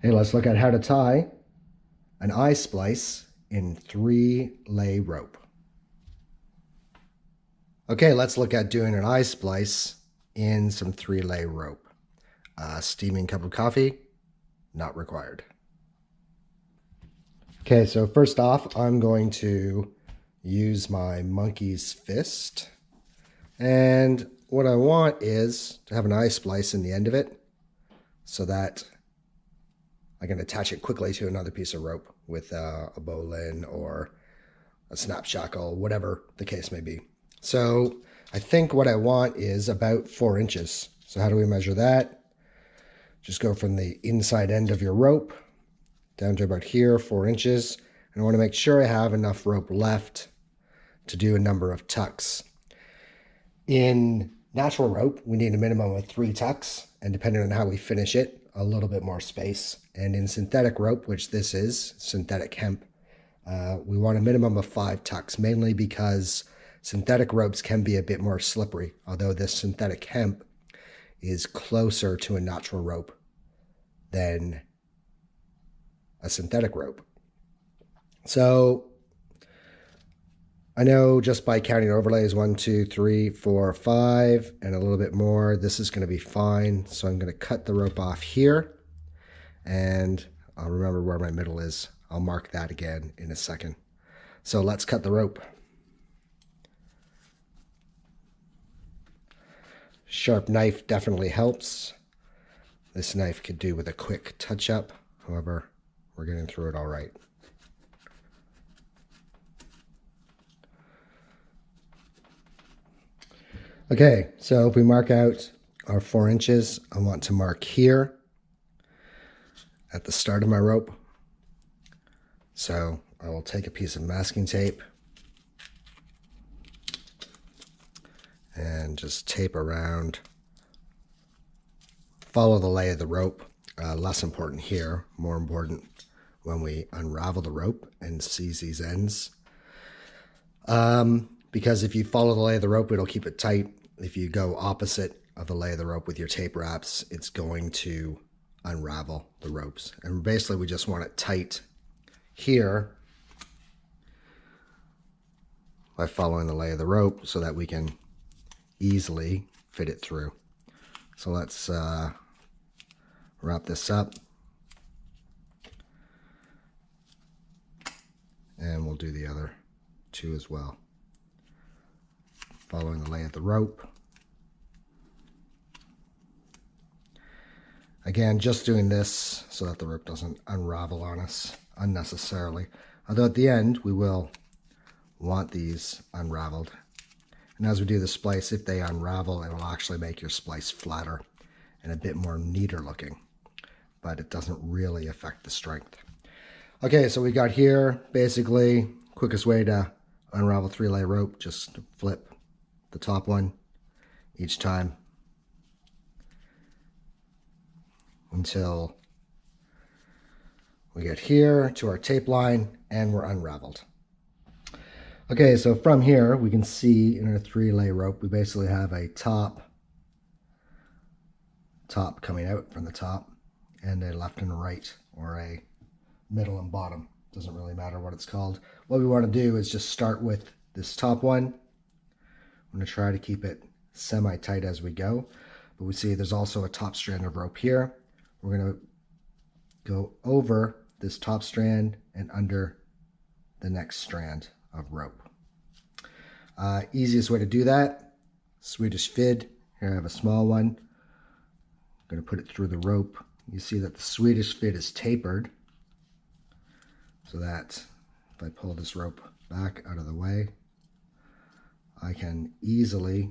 Okay, let's look at how to tie an eye splice in 3-lay rope. Okay, let's look at doing an eye splice in some 3-lay rope. Steaming cup of coffee, not required. Okay, so first off, I'm going to use my monkey's fist. And what I want is to have an eye splice in the end of it so that I can attach it quickly to another piece of rope with a bowline or a snap shackle, whatever the case may be. So I think what I want is about 4 inches. So how do we measure that? Just go from the inside end of your rope down to about here, 4 inches. And I want to make sure I have enough rope left to do a number of tucks. In natural rope, we need a minimum of 3 tucks, and depending on how we finish it, a little bit more space. And in synthetic rope, which this is, synthetic hemp, we want a minimum of 5 tucks, mainly because synthetic ropes can be a bit more slippery, although this synthetic hemp is closer to a natural rope than a synthetic rope. So I know just by counting overlays, 1, 2, 3, 4, 5, and a little bit more, this is going to be fine. So I'm going to cut the rope off here, and I'll remember where my middle is. I'll mark that again in a second. So let's cut the rope. Sharp knife definitely helps. This knife could do with a quick touch-up. However, we're getting through it all right. Okay, so if we mark out our 4 inches, I want to mark here at the start of my rope. So I will take a piece of masking tape and just tape around. Follow the lay of the rope. Less important here, more important when we unravel the rope and seize these ends. Because if you follow the lay of the rope, it'll keep it tight. If you go opposite of the lay of the rope with your tape wraps, it's going to unravel the ropes. And basically we just want it tight here by following the lay of the rope so that we can easily fit it through. So let's wrap this up. And we'll do the other 2 as well. Following the lay of the rope. Again, just doing this so that the rope doesn't unravel on us unnecessarily. Although at the end, we will want these unraveled. And as we do the splice, if they unravel, it will actually make your splice flatter and a bit more neater looking. But it doesn't really affect the strength. Okay, so we got here, basically, quickest way to unravel 3-lay rope, just flip the top one each time until we get here to our tape line and we're unraveled. Okay, so from here we can see in our 3-lay rope we basically have a top coming out from the top and a left and a right, or a middle and bottom. Doesn't really matter what it's called. What we want to do is just start with this top one. I'm going to try to keep it semi-tight as we go. But we see there's also a top strand of rope here. We're going to go over this top strand and under the next strand of rope. Easiest way to do that, Swedish fid. Here I have a small one. I'm going to put it through the rope. You see that the Swedish fid is tapered, so that if I pull this rope back out of the way, I can easily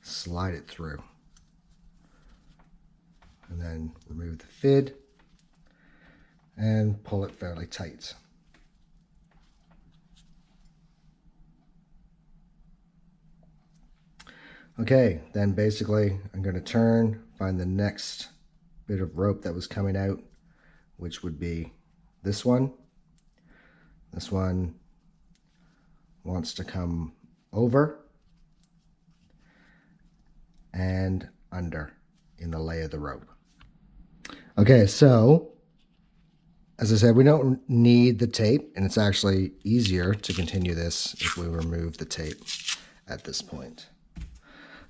slide it through. And then remove the fid and pull it fairly tight. Okay, then basically I'm going to turn, find the next bit of rope that was coming out, which would be this one. This one wants to come over and under in the lay of the rope. Okay, so as I said, we don't need the tape, and it's actually easier to continue this if we remove the tape at this point.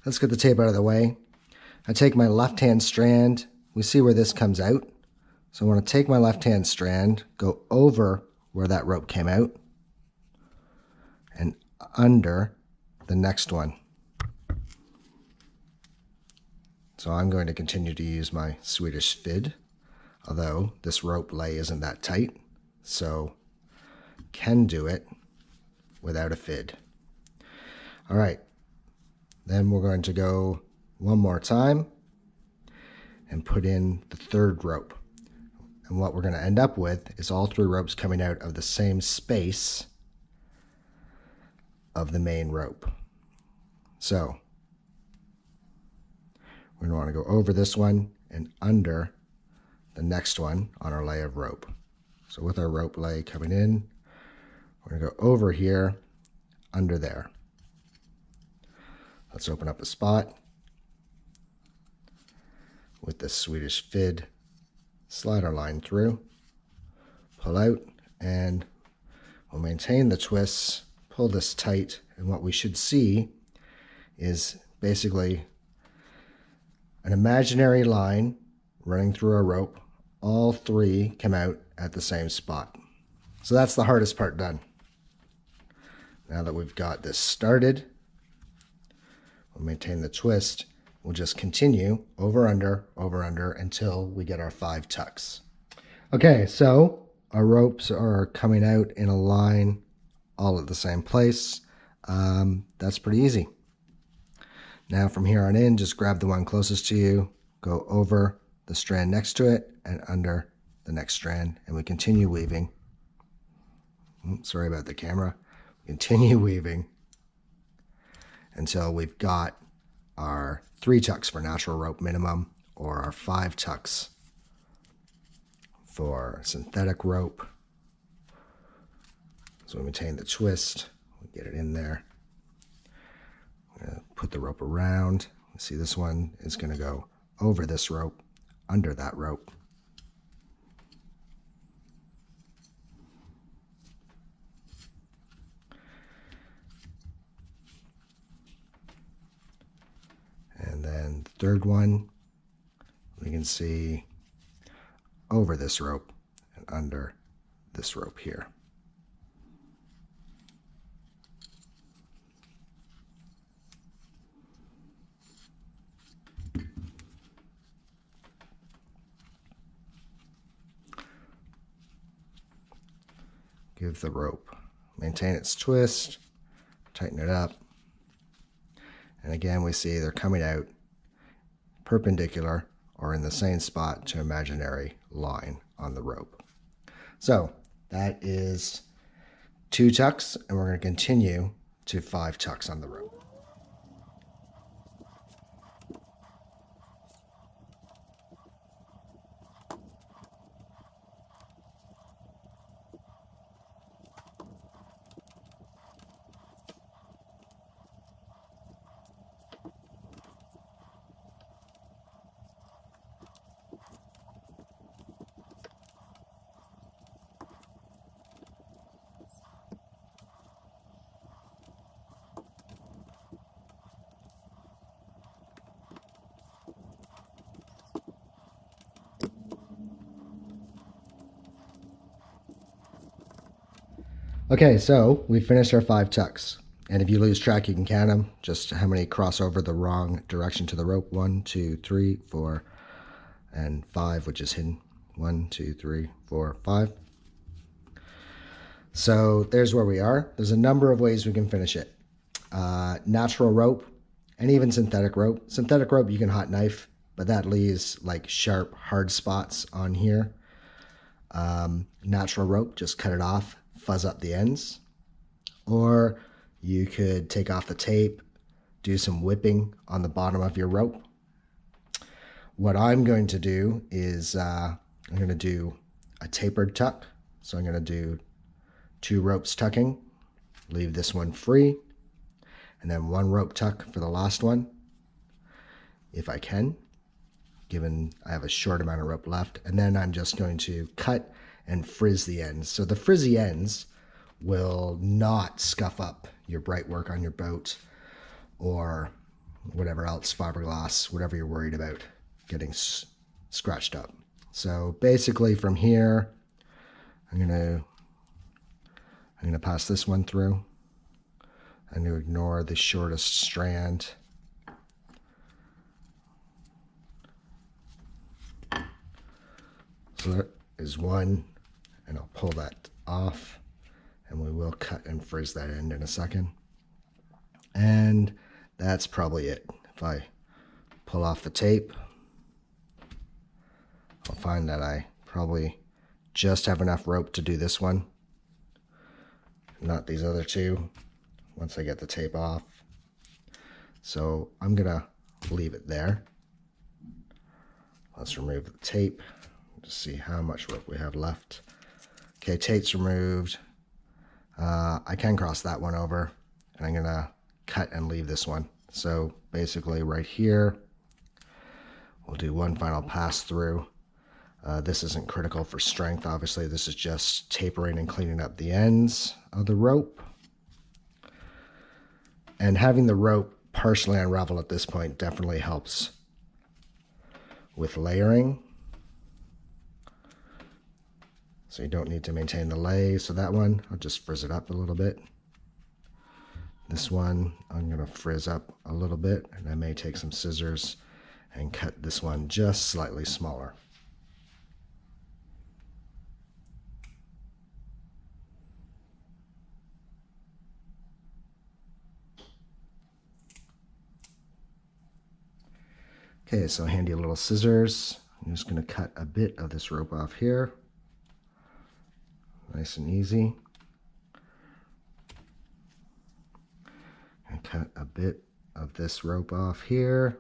Let's get the tape out of the way. I take my left-hand strand. We see where this comes out. So I want to take my left-hand strand, go over where that rope came out, and under the next one. So I'm going to continue to use my Swedish fid, although this rope lay isn't that tight, so can do it without a fid. All right, then we're going to go one more time and put in the third rope. And what we're going to end up with is all three ropes coming out of the same space of the main rope. So we're going to want to go over this one and under the next one on our lay of rope. So with our rope lay coming in, we're going to go over here, under there. Let's open up a spot with the Swedish fid, slide our line through, pull out, and we'll maintain the twists, pull this tight, and what we should see is basically an imaginary line running through our rope. All three come out at the same spot. So that's the hardest part done. Now that we've got this started, we'll maintain the twist. We'll just continue over, under until we get our 5 tucks. Okay, so our ropes are coming out in a line all at the same place. That's pretty easy. Now from here on in, just grab the one closest to you, go over the strand next to it and under the next strand, and we continue weaving. Sorry about the camera. Continue weaving until we've got our 3 tucks for natural rope minimum, or our 5 tucks for synthetic rope. So we maintain the twist, we get it in there. We're going to put the rope around. See, this one is going to go over this rope, under that rope. And then the third one, we can see over this rope and under this rope here. Give the rope, maintain its twist, tighten it up. And again, we see they're coming out perpendicular or in the same spot to imaginary line on the rope. So that is 2 tucks, and we're going to continue to 5 tucks on the rope. Okay, so we finished our 5 tucks. And if you lose track, you can count them, just how many cross over the wrong direction to the rope. 1, 2, 3, 4, and 5, which is hidden. 1, 2, 3, 4, 5. So there's where we are. There's a number of ways we can finish it. Natural rope, and even synthetic rope. Synthetic rope you can hot knife, but that leaves like sharp, hard spots on here. Natural rope, just cut it off, fuzz up the ends. Or you could take off the tape, do some whipping on the bottom of your rope. What I'm going to do is I'm going to do a tapered tuck. So I'm going to do 2 ropes tucking, leave this one free, and then 1 rope tuck for the last one, if I can. given I have a short amount of rope left. And then I'm just going to cut and frizz the ends. So the frizzy ends will not scuff up your bright work on your boat or whatever else, fiberglass, whatever you're worried about getting scratched up. So basically from here, I'm gonna pass this one through. I'm gonna ignore the shortest strand. So that is one, and I'll pull that off, and we will cut and frizz that end in a second. And that's probably it. If I pull off the tape, I'll find that I probably just have enough rope to do this one, not these other two, once I get the tape off. So I'm gonna leave it there. Let's remove the tape to see how much rope we have left. Okay, tape's removed. I can cross that one over, and I'm gonna cut and leave this one. So basically right here, we'll do one final pass through. This isn't critical for strength, obviously. This is just tapering and cleaning up the ends of the rope. And having the rope partially unravel at this point definitely helps with layering. So you don't need to maintain the lay. So that one, I'll just frizz it up a little bit. This one, I'm gonna frizz up a little bit, and I may take some scissors and cut this one just slightly smaller. Okay, so handy little scissors. I'm just gonna cut a bit of this rope off here. Nice and easy. And cut a bit of this rope off here.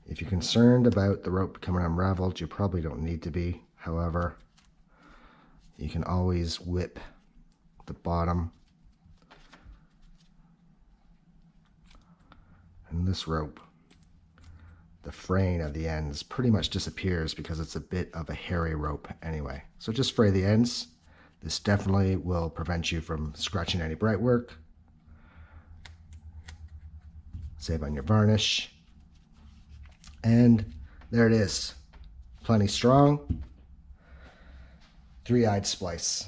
If you're concerned about the rope becoming unraveled, you probably don't need to be. However, you can always whip the bottom. And this rope, the fraying of the ends pretty much disappears because it's a bit of a hairy rope anyway. So just fray the ends. This definitely will prevent you from scratching any bright work. Save on your varnish. And there it is. Plenty strong. Three-eyed splice.